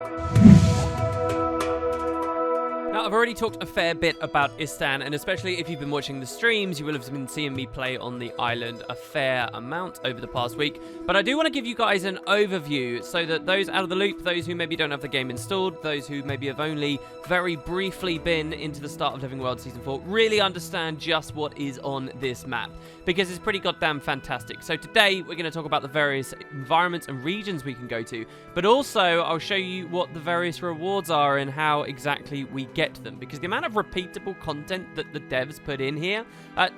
Now, I've already talked a fair bit about Istan, and especially if you've been watching the streams, you will have been seeing me play on the island a fair amount over the past week. But I do want to give you guys an overview so that those out of the loop, those who maybe don't have the game installed, those who maybe have only very briefly been into the start of Living World Season 4, really understand just what is on this map, because it's pretty goddamn fantastic. So today, we're going to talk about the various environments and regions we can go to, but also I'll show you what the various rewards are and how exactly we get them, because the amount of repeatable content that the devs put in here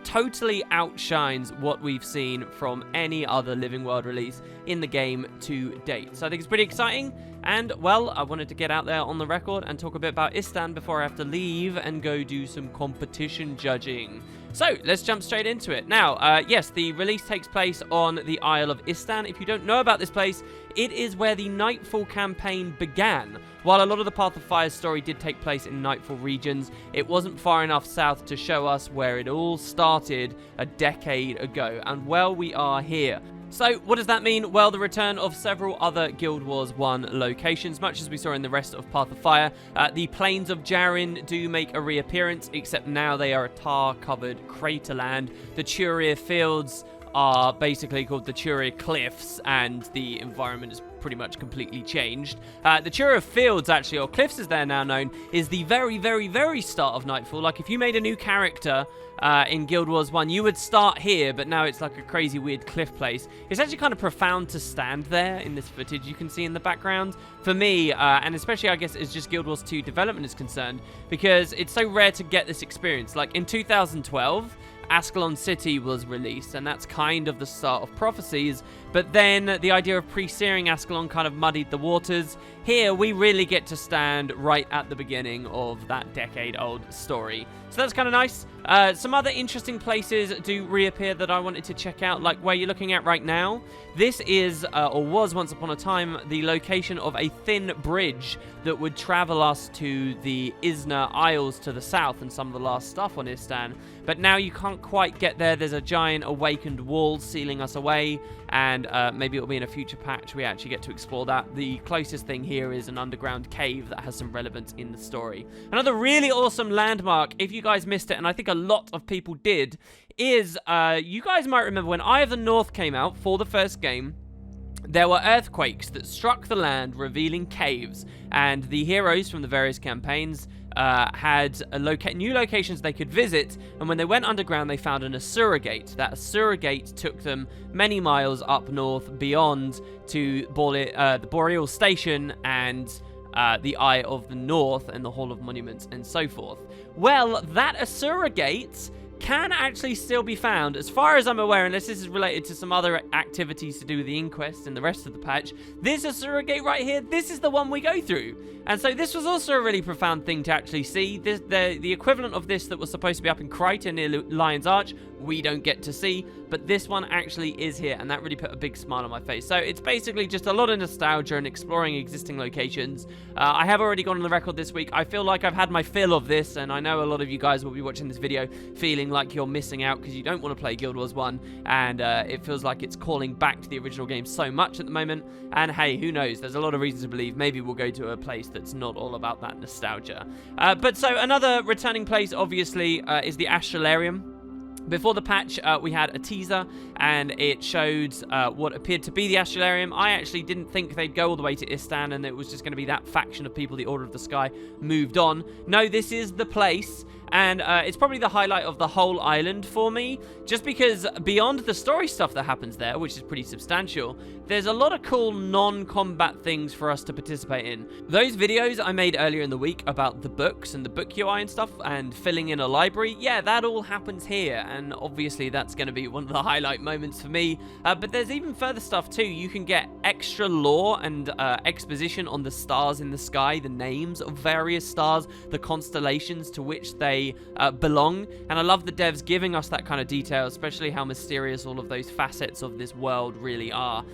totally outshines what we've seen from any other Living World release in the game to date. So I think it's pretty exciting, and well, I wanted to get out there on the record and talk a bit about Istan before I have to leave and go do some competition judging. So, let's jump straight into it. Now, yes, the release takes place on the Isle of Istan. If you don't know about this place, it is where the Nightfall campaign began. While a lot of the Path of Fire story did take place in Nightfall regions, it wasn't far enough south to show us where it all started a decade ago. And well, we are here. So, what does that mean? Well, the return of several other Guild Wars 1 locations, much as we saw in the rest of Path of Fire. The Plains of Jarin do make a reappearance, except now they are a tar-covered craterland. The Turia Fields are basically called the Turia Cliffs, and the environment is pretty much completely changed. The Turia Fields, actually, or Cliffs as they're now known, is the very, very, very start of Nightfall. Like, if you made a new character in Guild Wars 1, you would start here, but now it's like a crazy, weird cliff place. It's actually kind of profound to stand there in this footage you can see in the background. For me, and especially, I guess, as just Guild Wars 2 development is concerned, because it's so rare to get this experience. Like, in 2012... Ascalon City was released, and that's kind of the start of Prophecies, but then the idea of pre-searing Ascalon kind of muddied the waters. Here, we really get to stand right at the beginning of that decade-old story. So that's kind of nice. Some other interesting places do reappear that I wanted to check out, like where you're looking at right now. This is, or was once upon a time, the location of a thin bridge that would travel us to the Isna Isles to the south and some of the last stuff on Istan. But now you can't quite get there. There's a giant awakened wall sealing us away, and maybe it'll be in a future patch we actually get to explore that. The closest thing here is an underground cave that has some relevance in the story. Another really awesome landmark, if you guys missed it, and I think a lot of people did, is, you guys might remember when Eye of the North came out for the first game, there were earthquakes that struck the land, revealing caves, and the heroes from the various campaigns had new locations they could visit, and when they went underground, they found an Asura Gate. That Asura Gate took them many miles up north beyond to the Boreal Station and the Eye of the North and the Hall of Monuments and so forth. Well, that Asura Gate can actually still be found, as far as I'm aware, unless this is related to some other activities to do with the Inquest and the rest of the patch. This Asura Gate right here, this is the one we go through. And so this was also a really profound thing to actually see. The equivalent of this that was supposed to be up in Crichton near Lion's Arch, we don't get to see, but this one actually is here, and that really put a big smile on my face. So it's basically just a lot of nostalgia and exploring existing locations. I have already gone on the record this week. I feel like I've had my fill of this, and I know a lot of you guys will be watching this video feeling like you're missing out because you don't want to play Guild Wars 1, and it feels like it's calling back to the original game so much at the moment. And hey, who knows? There's a lot of reasons to believe maybe we'll go to a place that's not all about that nostalgia. But so another returning place, obviously, is the Astralarium. Before the patch, we had a teaser, and it showed what appeared to be the Astralarium. I actually didn't think they'd go all the way to Istan, and it was just going to be that faction of people, the Order of the Sky, moved on. No, this is the place, and it's probably the highlight of the whole island for me, just because beyond the story stuff that happens there, which is pretty substantial, there's a lot of cool non-combat things for us to participate in. Those videos I made earlier in the week about the books and the book UI and stuff, and filling in a library, yeah, that all happens here, and obviously that's going to be one of the highlight moments for me. But there's even further stuff too. You can get extra lore and exposition on the stars in the sky, the names of various stars, the constellations to which they belong, and I love the devs giving us that kind of detail, especially how mysterious all of those facets of this world really are.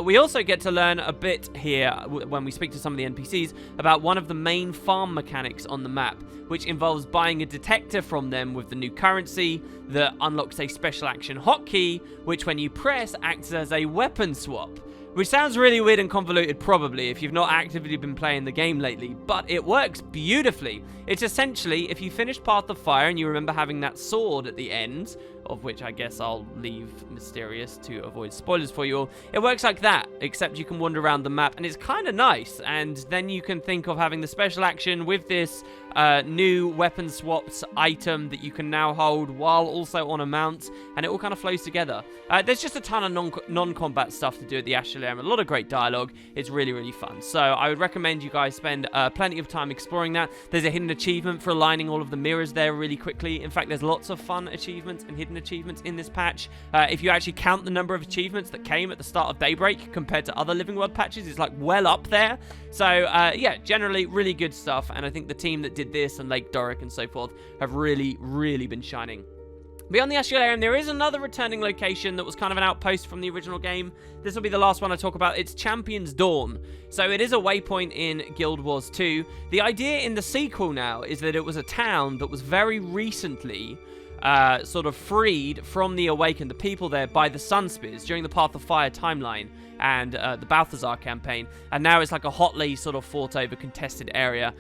We also get to learn a bit here when we speak to some of the NPCs about one of the main farm mechanics on the map, which involves buying a detector from them with the new currency that unlocks a special action hotkey, which when you press acts as a weapon swap. which sounds really weird and convoluted probably if you've not actively been playing the game lately, but it works beautifully. It's essentially, if you finish Path of Fire and you remember having that sword at the end, of which I guess I'll leave mysterious to avoid spoilers for you all, it works like that, except you can wander around the map, and it's kind of nice. And then you can think of having the special action with this new weapon swapped item that you can now hold while also on a mount, and it all kind of flows together. There's just a ton of non-combat stuff to do at the Astralarium, a lot of great dialogue. It's really, really fun. So I would recommend you guys spend plenty of time exploring that. There's a hidden achievement for aligning all of the mirrors there really quickly. In fact, there's lots of fun achievements and hidden achievements in this patch. If you actually count the number of achievements that came at the start of Daybreak compared to other Living World patches, it's like well up there. So yeah, generally really good stuff, and I think the team that did this and Lake Doric and so forth have really, really been shining. Beyond the Astralarium, there is another returning location that was kind of an outpost from the original game. This will be the last one I talk about. It's Champion's Dawn. So it is a waypoint in Guild Wars 2. The idea in the sequel now is that it was a town that was very recently sort of freed from the Awakened, the people there, by the Sunspears during the Path of Fire timeline and the Balthazar campaign, and now it's like a hotly sort of fought over contested area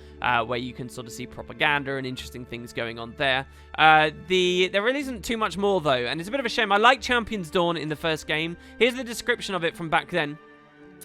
where you can sort of see propaganda and interesting things going on there. There really isn't too much more though, and it's a bit of a shame. I like Champion's Dawn in the first game. Here's the description of it from back then.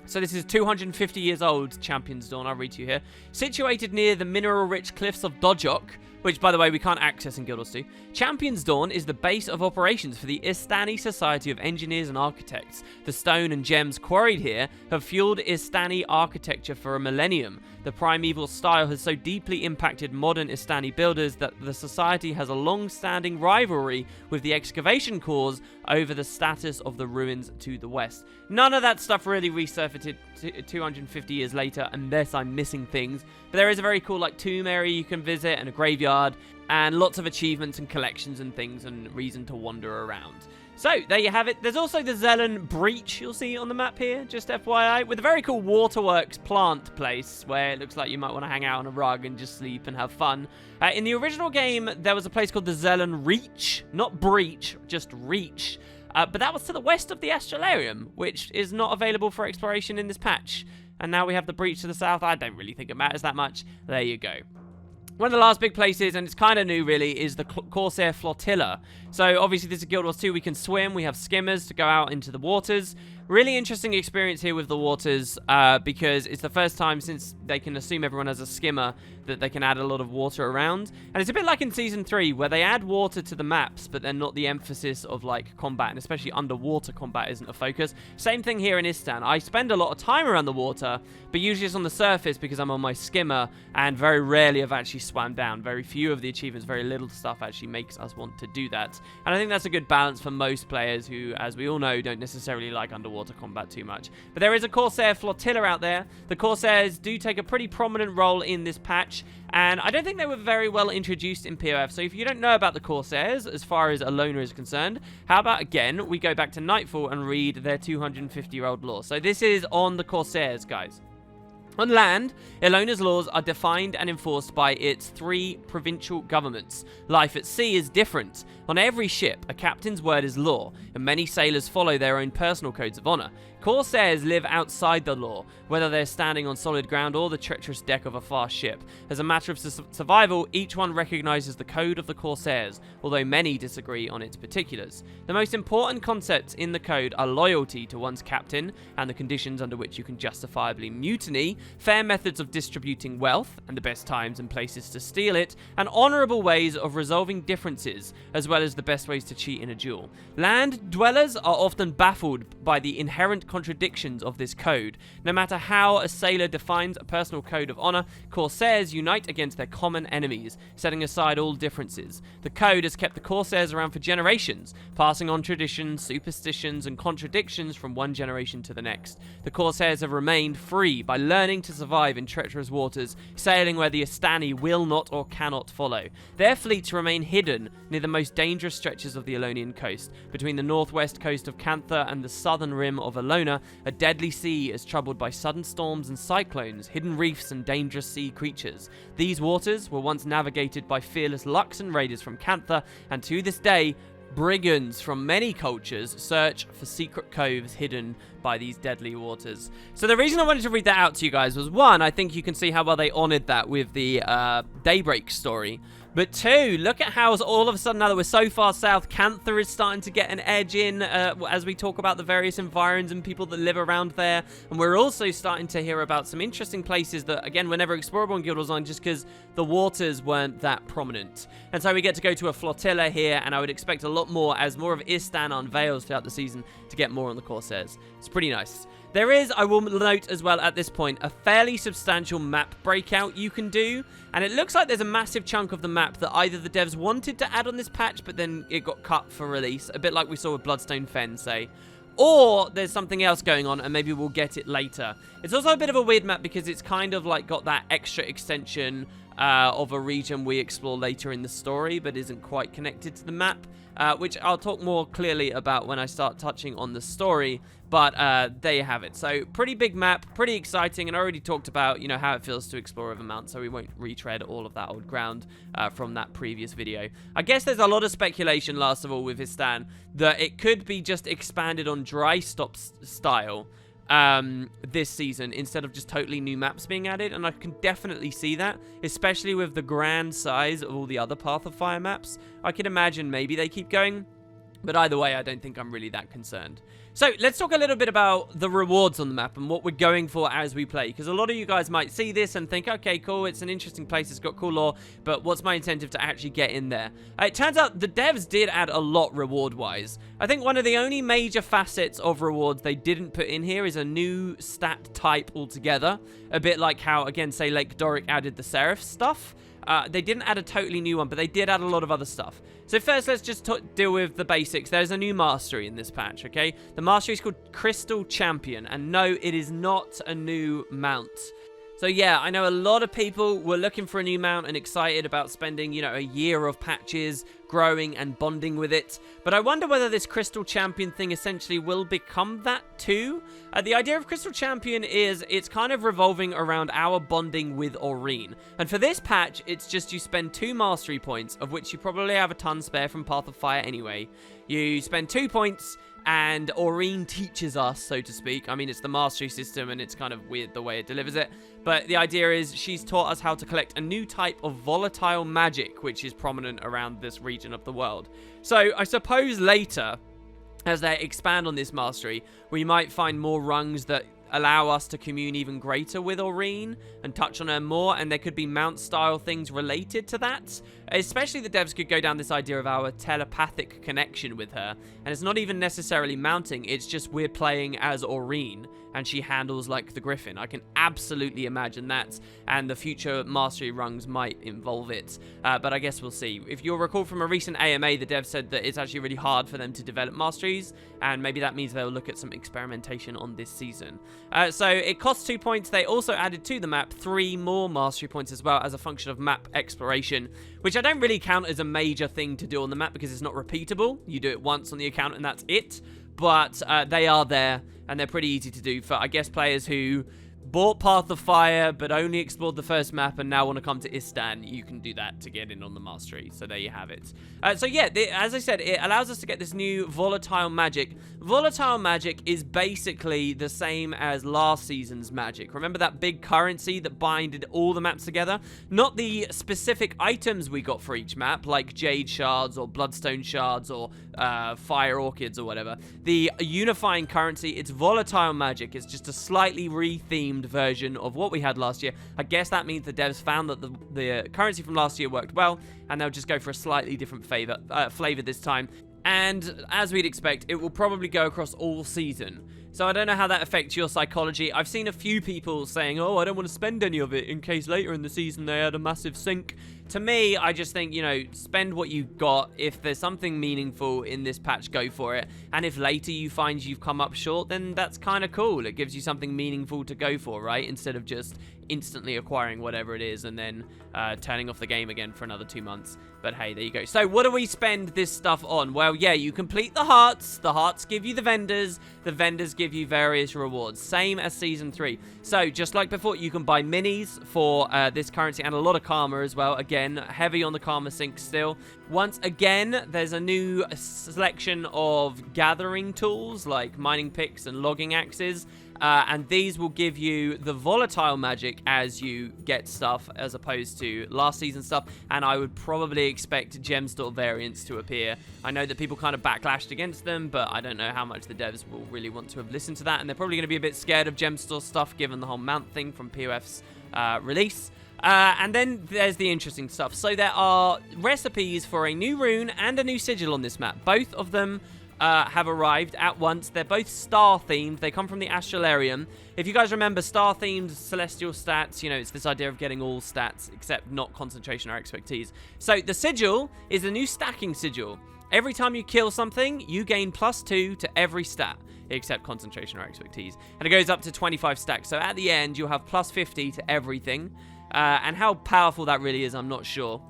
So this is 250 years old, Champion's Dawn, I'll read to you here. Situated near the mineral-rich cliffs of Dodjok, which, by the way, we can't access in Guild Wars 2. Champion's Dawn is the base of operations for the Istani Society of Engineers and Architects. The stone and gems quarried here have fueled Istani architecture for a millennium. The primeval style has so deeply impacted modern Istani builders that the society has a long-standing rivalry with the excavation corps over the status of the ruins to the west. None of that stuff really resurfaced 250 years later, unless I'm missing things. But there is a very cool like tomb area you can visit, and a graveyard, and lots of achievements and collections and things, and reason to wander around. So, there you have it. There's also the Zelen Breach you'll see on the map here, just FYI, with a very cool waterworks plant place where it looks like you might want to hang out on a rug and just sleep and have fun. In the original game, there was a place called the Zelen Reach, not Breach, just Reach. But that was to the west of the Astralarium, which is not available for exploration in this patch. And now we have the Breach to the south. I don't really think it matters that much. There you go. One of the last big places, and it's kind of new really, is the Corsair Flotilla. So obviously this is Guild Wars 2, we can swim, we have skimmers to go out into the waters. Really interesting experience here with the waters because it's the first time since they can assume everyone has a skimmer that they can add a lot of water around. And it's a bit like in Season 3 where they add water to the maps but they're not the emphasis of like combat, and especially underwater combat isn't a focus. Same thing here in Istan. I spend a lot of time around the water but usually it's on the surface because I'm on my skimmer, and very rarely I've actually swam down. Very few of the achievements, very little stuff actually makes us want to do that. And I think that's a good balance for most players who, as we all know, don't necessarily like underwater combat too much. But there is a Corsair Flotilla out there. The Corsairs do take a pretty prominent role in this patch, and I don't think they were very well introduced in POF. So if you don't know about the Corsairs, as far as Alona is concerned, how about, again, we go back to Nightfall and read their 250-year-old lore. So this is on the Corsairs, guys. On land, Ilona's laws are defined and enforced by its 3 provincial governments. Life at sea is different. On every ship, a captain's word is law, and many sailors follow their own personal codes of honor. Corsairs live outside the law, whether they're standing on solid ground or the treacherous deck of a fast ship. As a matter of survival, each one recognizes the code of the Corsairs, although many disagree on its particulars. The most important concepts in the code are loyalty to one's captain and the conditions under which you can justifiably mutiny, fair methods of distributing wealth and the best times and places to steal it, and honorable ways of resolving differences, as well as the best ways to cheat in a duel. Land dwellers are often baffled by the inherent contradictions of this code. No matter how a sailor defines a personal code of honor, Corsairs unite against their common enemies, setting aside all differences. The code has kept the Corsairs around for generations, passing on traditions, superstitions, and contradictions from one generation to the next. The Corsairs have remained free by learning to survive in treacherous waters, sailing where the Istani will not or cannot follow. Their fleets remain hidden near the most dangerous stretches of the Elonian coast. Between the northwest coast of Cantha and the southern rim of Elona, a deadly sea is troubled by sudden storms and cyclones, hidden reefs and dangerous sea creatures. These waters were once navigated by fearless Luxan raiders from Cantha, and to this day, brigands from many cultures search for secret coves hidden by these deadly waters. So the reason I wanted to read that out to you guys was, one, I think you can see how well they honored that with the Daybreak story. But two, look at how all of a sudden, now that we're so far south, Cantha is starting to get an edge in as we talk about the various environs and people that live around there. And we're also starting to hear about some interesting places that, again, were never explorable in Guild Wars Online just because the waters weren't that prominent. And so we get to go to a flotilla here, and I would expect a lot more as more of Istan unveils throughout the season to get more on the Corsairs. It's pretty nice. There is, I will note as well at this point, a fairly substantial map breakout you can do. And it looks like there's a massive chunk of the map that either the devs wanted to add on this patch, but then it got cut for release. A bit like we saw with Bloodstone Fen, say. Or there's something else going on, and maybe we'll get it later. It's also a bit of a weird map because it's kind of like got that extra extension of a region we explore later in the story, but isn't quite connected to the map. Which I'll talk more clearly about when I start touching on the story, but there you have it. So pretty big map, pretty exciting, and I already talked about, you know, how it feels to explore Overmount, so we won't retread all of that old ground from that previous video. I guess there's a lot of speculation, last of all, with Istan, that it could be just expanded on dry stop style this season instead of just totally new maps being added, and I can definitely see that, especially with the grand size of all the other Path of Fire maps. I can imagine maybe they keep going, but either way, I don't think I'm really that concerned. So let's talk a little bit about the rewards on the map and what we're going for as we play, because a lot of you guys might see this and think, okay, cool, it's an interesting place, it's got cool lore, but what's my incentive to actually get in there? It turns out the devs did add a lot reward-wise. I think one of the only major facets of rewards they didn't put in here is a new stat type altogether, a bit like how, again, say Lake Doric added the Seraph stuff. They didn't add a totally new one, but they did add a lot of other stuff. So first, let's just deal with the basics. There's a new mastery in this patch, okay? The mastery is called Crystal Champion, and no, it is not a new mount. So yeah, I know a lot of people were looking for a new mount and excited about spending, you know, a year of patches, growing and bonding with it. But I wonder whether this Crystal Champion thing essentially will become that too. The idea of Crystal Champion is it's kind of revolving around our bonding with Aurene. And for this patch, it's just you spend 2 mastery points, of which you probably have a ton spare from Path of Fire anyway. You spend 2 points, and Aurene teaches us, so to speak. I mean, it's the mastery system, and it's kind of weird the way it delivers it. But the idea is she's taught us how to collect a new type of volatile magic, which is prominent around this region of the world. So I suppose later, as they expand on this mastery, we might find more rungs that allow us to commune even greater with Aurene and touch on her more, and there could be mount-style things related to that. Especially the devs could go down this idea of our telepathic connection with her, and it's not even necessarily mounting, it's just we're playing as Aurene, and she handles like the Griffin. I can absolutely imagine that, and the future mastery rungs might involve it, but I guess we'll see. If you'll recall from a recent AMA, the devs said that it's actually really hard for them to develop masteries, and maybe that means they'll look at some experimentation on this season. So it costs 2 points. They also added to the map 3 more mastery points as well as a function of map exploration, which I don't really count as a major thing to do on the map because it's not repeatable. You do it once on the account and that's it. But they are there, and they're pretty easy to do for, I guess, players who bought Path of Fire but only explored the first map and now want to come to Istan. You can do that to get in on the mastery. So there you have it. So yeah, as I said, it allows us to get this new volatile magic. Volatile magic is basically the same as last season's magic. Remember that big currency that binded all the maps together? Not the specific items we got for each map, like Jade Shards or Bloodstone Shards or Fire Orchids or whatever. The unifying currency, it's volatile magic. It's just a slightly rethemed version of what we had last year. I guess that means the devs found that the currency from last year worked well, and they'll just go for a slightly different flavor this time. And as we'd expect, it will probably go across all season. So I don't know how that affects your psychology. I've seen a few people saying, oh, I don't want to spend any of it in case later in the season they had a massive sink. To me, I just think, you know, spend what you've got. If there's something meaningful in this patch, go for it. And if later you find you've come up short, then that's kind of cool. It gives you something meaningful to go for, right? Instead of just instantly acquiring whatever it is and then turning off the game again for another 2 months. But hey, there you go. So what do we spend this stuff on? Well, yeah, you complete the hearts. The hearts give you the vendors. The vendors give give you various rewards, same as Season 3. So, just like before, you can buy minis for this currency and a lot of karma as well. Again, heavy on the karma sink still. Once again, there's a new selection of gathering tools, like mining picks and logging axes. And these will give you the volatile magic as you get stuff, as opposed to last season stuff. And I would probably expect gem store variants to appear. I know that people kind of backlashed against them, but I don't know how much the devs will really want to have listened to that. And they're probably going to be a bit scared of gem store stuff, given the whole mount thing from POF's release. And then there's the interesting stuff. So there are recipes for a new rune and a new sigil on this map. Both of them have arrived at once. They're both star-themed. They come from the Astralarium. If you guys remember, star-themed celestial stats, you know, it's this idea of getting all stats, except not concentration or expertise. So the sigil is a new stacking sigil. Every time you kill something, you gain +2 to every stat, except concentration or expertise. And it goes up to 25 stacks. So at the end, you'll have +50 to everything. And how powerful that really is, I'm not sure.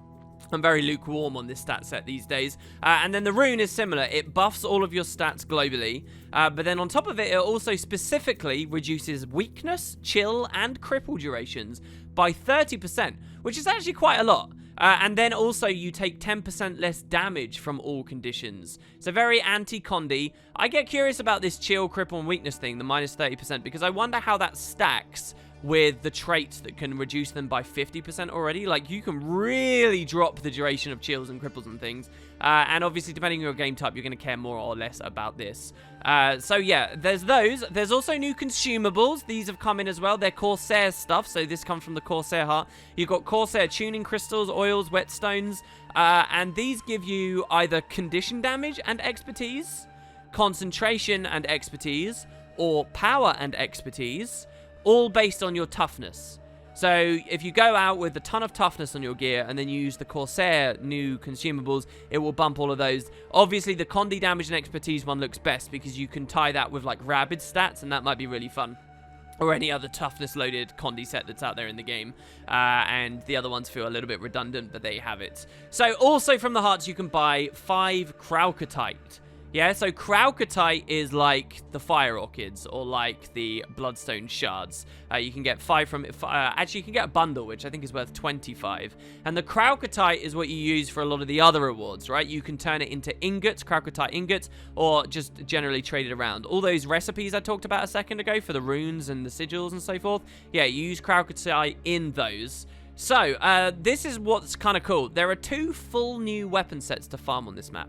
I'm very lukewarm on this stat set these days. And then the rune is similar. It buffs all of your stats globally. But then on top of it, it also specifically reduces weakness, chill, and cripple durations by 30%, which is actually quite a lot. And then also you take 10% less damage from all conditions. So very anti-Condi. I get curious about this chill, cripple, and weakness thing, the -30%, because I wonder how that stacks with the traits that can reduce them by 50% already. Like, you can really drop the duration of chills and cripples and things. And obviously, depending on your game type, you're going to care more or less about this. So yeah, there's those. There's also new consumables. These have come in as well. They're Corsair stuff, so this comes from the Corsair heart. You've got Corsair tuning crystals, oils, whetstones, and these give you either condition damage and expertise, concentration and expertise, or power and expertise, all based on your toughness. So if you go out with a ton of toughness on your gear and then you use the Corsair new consumables, it will bump all of those. Obviously, the Condi damage and expertise one looks best because you can tie that with like rabid stats, and that might be really fun. Or any other toughness-loaded Condi set that's out there in the game. And the other ones feel a little bit redundant, but there you have it. So also from the hearts, you can buy 5 Krautkatite. Yeah, so Krautkatite is like the Fire Orchids or like the Bloodstone Shards. You can get 5 from it. Actually, you can get a bundle, which I think is worth 25. And the Krautkatite is what you use for a lot of the other rewards, right? You can turn it into ingots, Krautkatite ingots, or just generally trade it around. All those recipes I talked about a second ago for the runes and the sigils and so forth, yeah, you use Krautkatite in those. So, this is what's kind of cool. There are 2 full new weapon sets to farm on this map.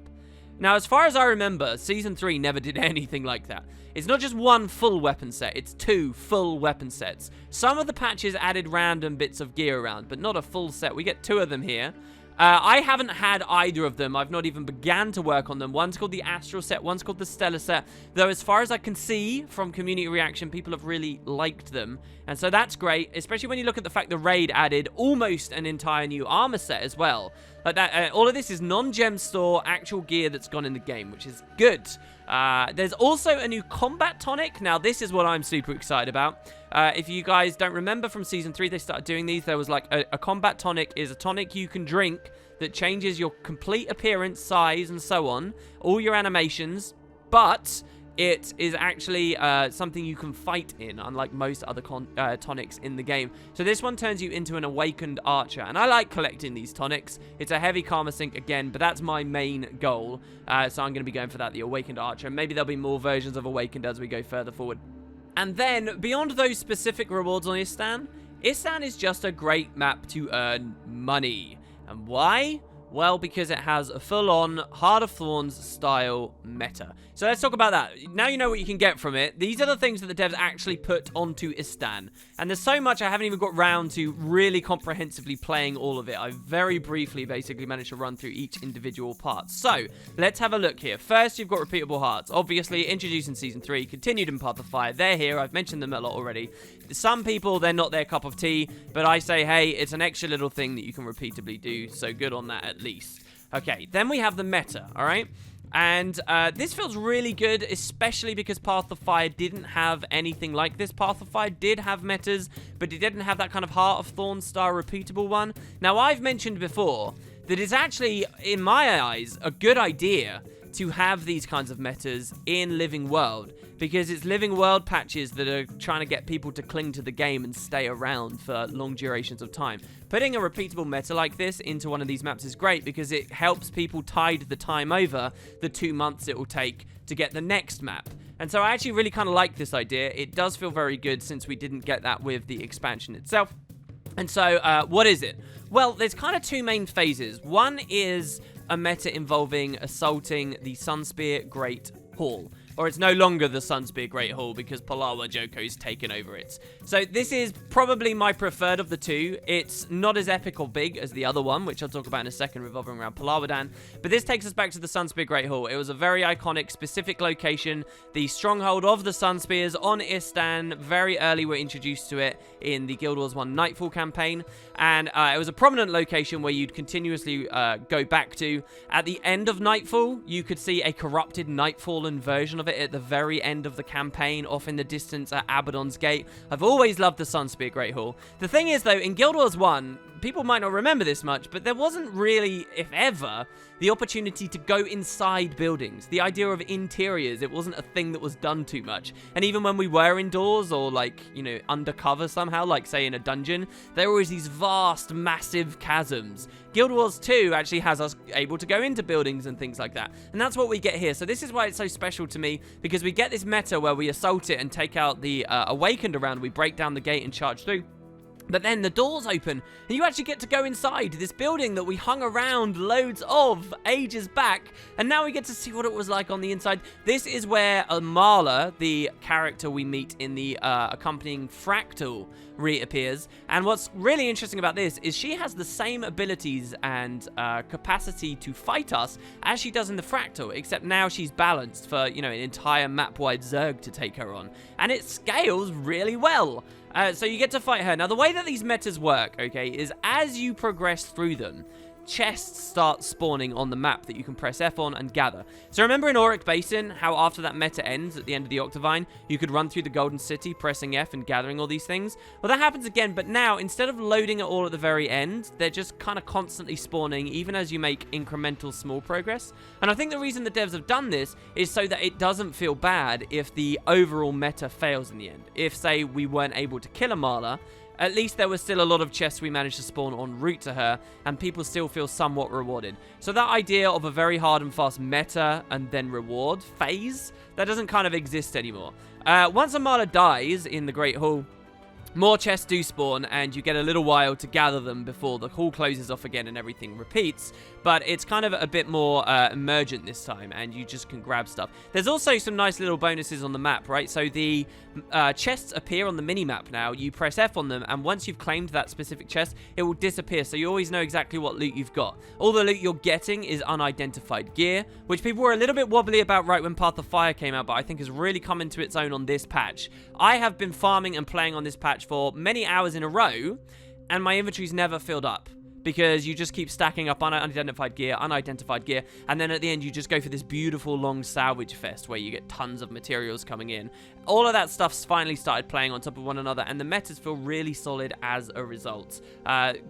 Now, as far as I remember, Season 3 never did anything like that. It's not just 1 full weapon set, it's 2 full weapon sets. Some of the patches added random bits of gear around, but not a full set. We get 2 of them here. I haven't had either of them. I've not even began to work on them. One's called the Astral set, one's called the Stellar set. Though as far as I can see from community reaction, people have really liked them. And so that's great, especially when you look at the fact the raid added almost an entire new armor set as well. Like that, all of this is non-gem store actual gear that's gone in the game, which is good. There's also a new combat tonic. Now, this is what I'm super excited about. If you guys don't remember from Season 3, they started doing these. There was like a combat tonic is a tonic you can drink that changes your complete appearance, size, and so on. All your animations, but it is actually something you can fight in, unlike most other tonics in the game. So this one turns you into an awakened archer, and I like collecting these tonics. It's a heavy karma sink again, but that's my main goal. So I'm going to be going for that, the awakened archer. Maybe there'll be more versions of awakened as we go further forward. And then, beyond those specific rewards on Istan, Istan is just a great map to earn money. And why? Well, because it has a full-on Heart of Thorns style meta. So let's talk about that. Now you know what you can get from it. These are the things that the devs actually put onto Istan. And there's so much I haven't even got round to really comprehensively playing all of it. I very briefly basically managed to run through each individual part. So, let's have a look here. First, you've got repeatable hearts. Obviously, introduced in Season 3, continued in Path of Fire. They're here. I've mentioned them a lot already. Some people, they're not their cup of tea. But I say, hey, it's an extra little thing that you can repeatably do. So good on that at least. Okay, then we have the meta, all right? And this feels really good, especially because Path of Fire didn't have anything like this. Path of Fire did have metas, but it didn't have that kind of Heart of Thorns style repeatable one. Now, I've mentioned before that it's actually, in my eyes, a good idea to have these kinds of metas in Living World, because it's Living World patches that are trying to get people to cling to the game and stay around for long durations of time. Putting a repeatable meta like this into one of these maps is great because it helps people tide the time over the 2 months it will take to get the next map. And so I actually really kind of like this idea. It does feel very good since we didn't get that with the expansion itself. And so, what is it? Well, there's kind of 2 main phases. One is a meta involving assaulting the Sunspear Great Hall. Or it's no longer the Sunspear Great Hall because Palawa Joko's taken over it. So this is probably my preferred of the 2. It's not as epic or big as the other one, which I'll talk about in a second, revolving around Palawadan. But this takes us back to the Sunspear Great Hall. It was a very iconic, specific location. The stronghold of the Sunspears on Istan. Very early we're introduced to it in the Guild Wars 1 Nightfall campaign. And it was a prominent location where you'd continuously go back to. At the end of Nightfall, you could see a corrupted Nightfallen version of it at the very end of the campaign, off in the distance at Abaddon's Gate. I've always loved the Sunspear Great Hall. The thing is, though, in Guild Wars 1, people might not remember this much, but there wasn't really, if ever, the opportunity to go inside buildings. The idea of interiors, it wasn't a thing that was done too much. And even when we were indoors or, like, you know, undercover somehow, like, say, in a dungeon, there were always these vast, massive chasms. Guild Wars 2 actually has us able to go into buildings and things like that. And that's what we get here. So this is why it's so special to me, because we get this meta where we assault it and take out the Awakened around. We break down the gate and charge through. But then the doors open, and you actually get to go inside this building that we hung around loads of ages back, and now we get to see what it was like on the inside. This is where Marla, the character we meet in the accompanying Fractal, reappears. And what's really interesting about this is she has the same abilities and capacity to fight us as she does in the Fractal, except now she's balanced for, you know, an entire map-wide Zerg to take her on. And it scales really well. So you get to fight her. Now, the way that these metas work, okay, is as you progress through them, chests start spawning on the map that you can press F on and gather. So remember in Auric Basin, how after that meta ends at the end of the Octavine, you could run through the Golden City, pressing F and gathering all these things? Well, that happens again, but now, instead of loading it all at the very end, they're just kind of constantly spawning, even as you make incremental small progress. And I think the reason the devs have done this is so that it doesn't feel bad if the overall meta fails in the end. If, say, we weren't able to kill Amala, at least there was still a lot of chests we managed to spawn en route to her, and people still feel somewhat rewarded. So that idea of a very hard and fast meta and then reward phase, that doesn't kind of exist anymore. Once Amala dies in the Great Hall, more chests do spawn, and you get a little while to gather them before the hall closes off again and everything repeats. But it's kind of a bit more emergent this time, and you just can grab stuff. There's also some nice little bonuses on the map, right? So the chests appear on the mini-map now. You press F on them, and once you've claimed that specific chest, it will disappear, so you always know exactly what loot you've got. All the loot you're getting is unidentified gear, which people were a little bit wobbly about right when Path of Fire came out, but I think has really come into its own on this patch. I have been farming and playing on this patch for many hours in a row, and my inventory's never filled up, because you just keep stacking up unidentified gear, and then at the end you just go for this beautiful long salvage fest where you get tons of materials coming in. All of that stuff's finally started playing on top of one another, and the metas feel really solid as a result.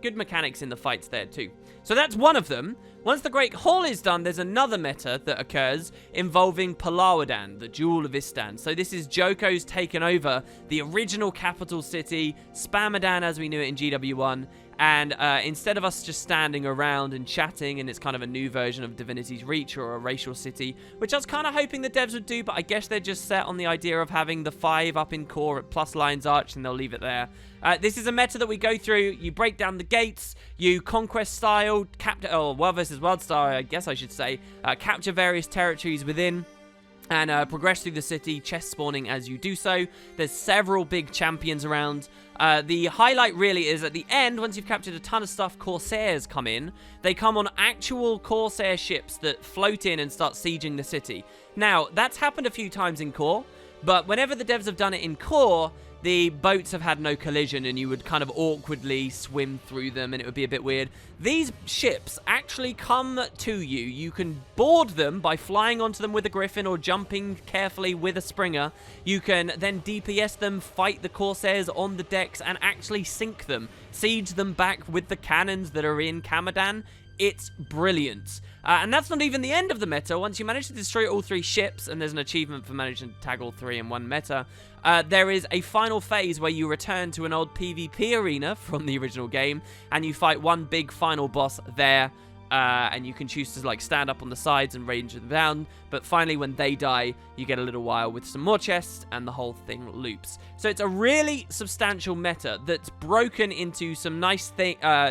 Good mechanics in the fights there too. So that's one of them. Once the Great Hall is done, there's another meta that occurs involving Palawadan, the Jewel of Istan. So this is Joko's taken over the original capital city, Spamadan as we knew it in GW1. And instead of us just standing around and chatting, and it's kind of a new version of Divinity's Reach or a racial city, which I was kind of hoping the devs would do, but I guess they're just set on the idea of having the 5 up in core at plus Lion's Arch, and they'll leave it there. This is a meta that we go through. You break down the gates, you conquest style, Wild versus Wild style, I guess I should say, capture various territories within, and progress through the city, chest spawning as you do so. There's several big champions around. The highlight really is at the end, once you've captured a ton of stuff, Corsairs come in. They come on actual Corsair ships that float in and start sieging the city. Now, that's happened a few times in core, but whenever the devs have done it in core, the boats have had no collision, and you would kind of awkwardly swim through them, and it would be a bit weird. These ships actually come to you. You can board them by flying onto them with a griffin or jumping carefully with a springer. You can then DPS them, fight the Corsairs on the decks, and actually sink them. Siege them back with the cannons that are in Kamadan. It's brilliant. And that's not even the end of the meta. Once you manage to destroy all 3 ships, and there's an achievement for managing to tag all 3 in one meta, there is a final phase where you return to an old PvP arena from the original game, and you fight one big final boss there. And you can choose to like stand up on the sides and range them down, but finally when they die you get a little while with some more chests and the whole thing loops. So it's a really substantial meta that's broken into some nice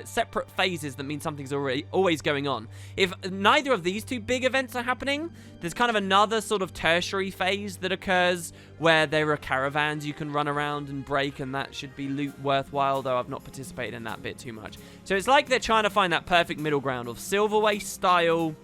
separate phases that mean something's always going on. If neither of these 2 big events are happening, there's kind of another sort of tertiary phase that occurs where there are caravans you can run around and break, and that should be loot worthwhile, though I've not participated in that bit too much. So it's like they're trying to find that perfect middle ground of Silver Waste style.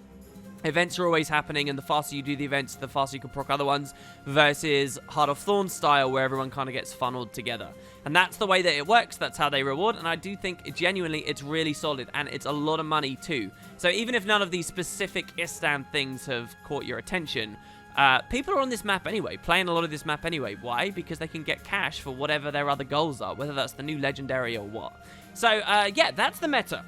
Events are always happening, and the faster you do the events, the faster you can proc other ones, versus Heart of Thorn style, where everyone kind of gets funneled together. And that's the way that it works. That's how they reward, and I do think, genuinely, it's really solid, and it's a lot of money, too. So even if none of these specific Istan things have caught your attention, people are on this map anyway, playing a lot of this map anyway. Why? Because they can get cash for whatever their other goals are, whether that's the new legendary or what. So, yeah, that's the meta.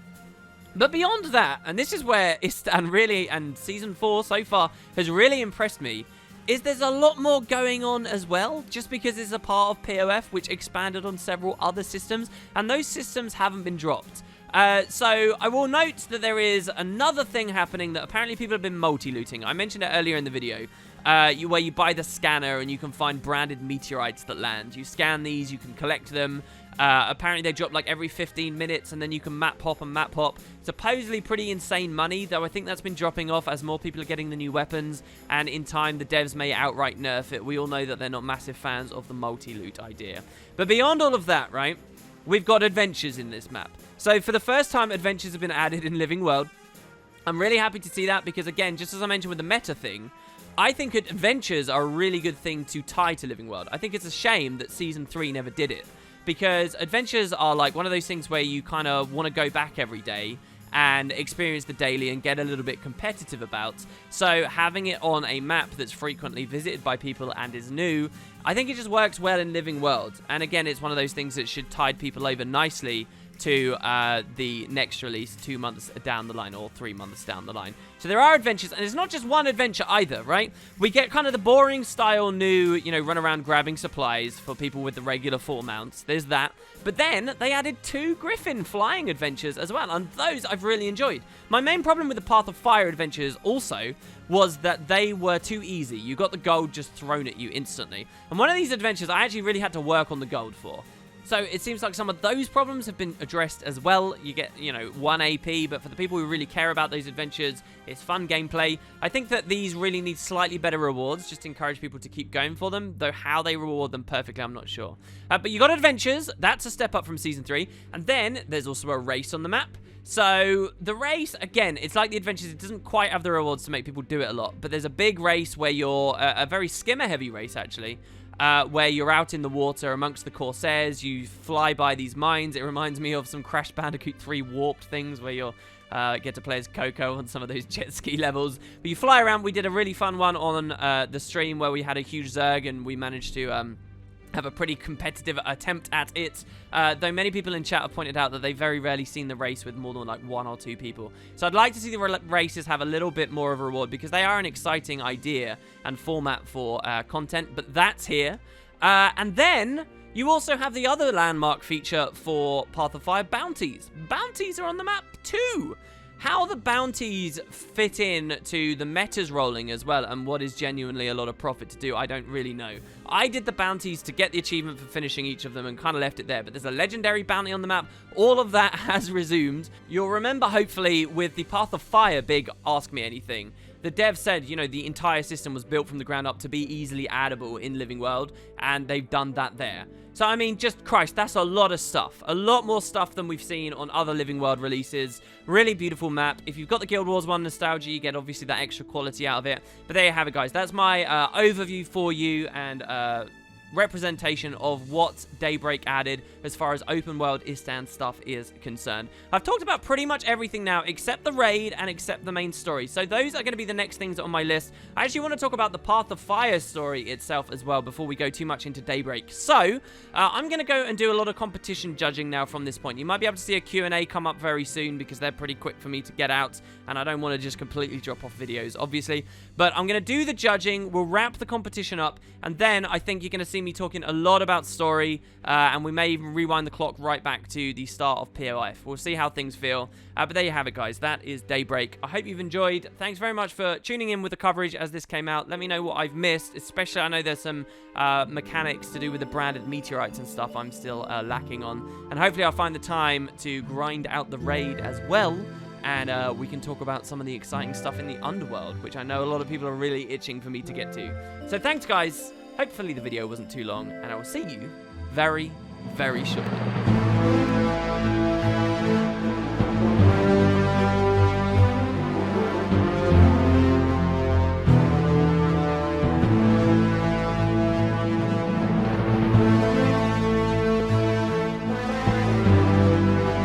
But beyond that, and this is where Istan really, and Season 4 so far, has really impressed me, is there's a lot more going on as well, just because it's a part of POF, which expanded on several other systems, and those systems haven't been dropped. So I will note that there is another thing happening that apparently people have been multi-looting. I mentioned it earlier in the video. Where you buy the scanner and you can find branded meteorites that land. You scan these, you can collect them. Apparently they drop like every 15 minutes, and then you can map hop and map hop. Supposedly pretty insane money, though I think that's been dropping off as more people are getting the new weapons, and in time the devs may outright nerf it. We all know that they're not massive fans of the multi-loot idea. But beyond all of that, right, we've got adventures in this map. So for the first time, adventures have been added in Living World. I'm really happy to see that because, again, just as I mentioned with the meta thing, I think adventures are a really good thing to tie to Living World. I think it's a shame that Season 3 never did it, because adventures are like one of those things where you kind of want to go back every day and experience the daily and get a little bit competitive about. So having it on a map that's frequently visited by people and is new, I think it just works well in Living World. And again, it's one of those things that should tide people over nicely to the next release 2 months down the line, or 3 months down the line. So there are adventures, and it's not just one adventure either, right? We get kind of the boring style new, run around grabbing supplies for people with the regular 4 mounts. There's that. But then they added 2 Griffin flying adventures as well, and those I've really enjoyed. My main problem with the Path of Fire adventures also was that they were too easy. You got the gold just thrown at you instantly. And one of these adventures I actually really had to work on the gold for. So it seems like some of those problems have been addressed as well. You get, 1 AP, but for the people who really care about those adventures, it's fun gameplay. I think that these really need slightly better rewards, just to encourage people to keep going for them, though how they reward them perfectly, I'm not sure. But you got adventures, that's a step up from Season 3, and then there's also a race on the map. So the race, again, it's like the adventures, it doesn't quite have the rewards to make people do it a lot, but there's a big race where you're, a very skimmer-heavy race, actually, where you're out in the water amongst the Corsairs, you fly by these mines. It reminds me of some Crash Bandicoot 3 warped things where you'll get to play as Coco on some of those jet ski levels. But you fly around. We did a really fun one on the stream where we had a huge Zerg and we managed to have a pretty competitive attempt at it, though many people in chat have pointed out that they've very rarely seen the race with more than like 1 or 2 people. So I'd like to see the races have a little bit more of a reward, because they are an exciting idea and format for content, but that's here. And then you also have the other landmark feature for Path of Fire, bounties. Bounties are on the map too. How the bounties fit in to the metas rolling as well, and what is genuinely a lot of profit to do, I don't really know. I did the bounties to get the achievement for finishing each of them and kind of left it there, but there's a legendary bounty on the map. All of that has resumed. You'll remember, hopefully, with the Path of Fire big Ask Me Anything, the dev said, the entire system was built from the ground up to be easily addable in Living World, and they've done that there. So, I mean, just Christ, that's a lot of stuff. A lot more stuff than we've seen on other Living World releases. Really beautiful map. If you've got the Guild Wars 1 nostalgia, you get obviously that extra quality out of it. But there you have it, guys. That's my overview for you, and representation of what Daybreak added as far as open world Istan stuff is concerned. I've talked about pretty much everything now except the raid and except the main story. So those are going to be the next things on my list. I actually want to talk about the Path of Fire story itself as well before we go too much into Daybreak. So I'm going to go and do a lot of competition judging now from this point. You might be able to see a Q&A come up very soon because they're pretty quick for me to get out and I don't want to just completely drop off videos, obviously. But I'm going to do the judging, we'll wrap the competition up, and then I think you're going to see me talking a lot about story, and we may even rewind the clock right back to the start of POF. We'll see how things feel. But there you have it, guys. That is Daybreak. I hope you've enjoyed. Thanks very much for tuning in with the coverage as this came out. Let me know what I've missed, especially I know there's some mechanics to do with the branded meteorites and stuff I'm still lacking on. And hopefully I'll find the time to grind out the raid as well. And we can talk about some of the exciting stuff in the underworld, which I know a lot of people are really itching for me to get to. So thanks, guys. Hopefully the video wasn't too long, and I will see you very, very shortly.